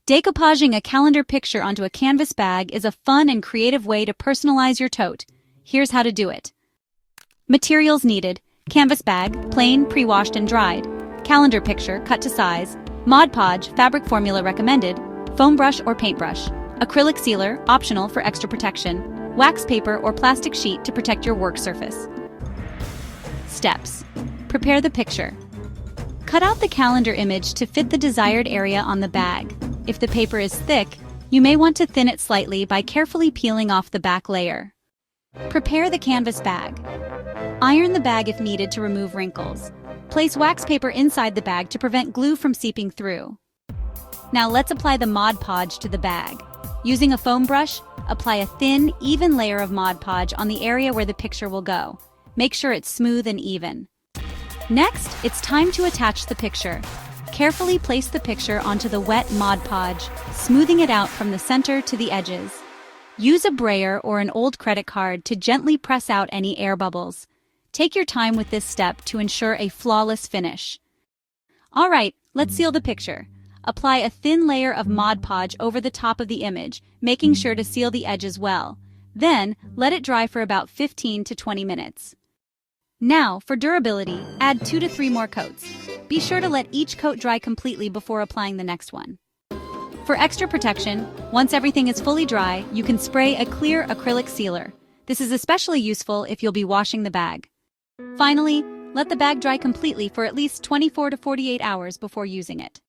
Decoupaging a calendar picture onto a canvas bag is a fun and creative way to personalize your tote. Here's how to do it. Materials needed: canvas bag, plain, pre-washed and dried; calendar picture, cut to size; Mod Podge, fabric formula recommended; foam brush or paintbrush; acrylic sealer, optional for extra protection; wax paper or plastic sheet to protect your work surface. Steps: prepare the picture. Cut out the calendar image to fit the desired area on the bag. If the paper is thick, you may want to thin it slightly by carefully peeling off the back layer. Prepare the canvas bag. Iron the bag if needed to remove wrinkles. Place wax paper inside the bag to prevent glue from seeping through. Now let's apply the Mod Podge to the bag. Using a foam brush, apply a thin, even layer of Mod Podge on the area where the picture will go. Make sure it's smooth and even. Next, it's time to attach the picture. Carefully place the picture onto the wet Mod Podge, smoothing it out from the center to the edges. Use a brayer or an old credit card to gently press out any air bubbles. Take your time with this step to ensure a flawless finish. All right, let's seal the picture. Apply a thin layer of Mod Podge over the top of the image, making sure to seal the edges well. Then, let it dry for about 15 to 20 minutes. Now, for durability, add 2 to 3 more coats. Be sure to let each coat dry completely before applying the next one. For extra protection, once everything is fully dry, you can spray a clear acrylic sealer. This is especially useful if you'll be washing the bag. Finally, let the bag dry completely for at least 24 to 48 hours before using it.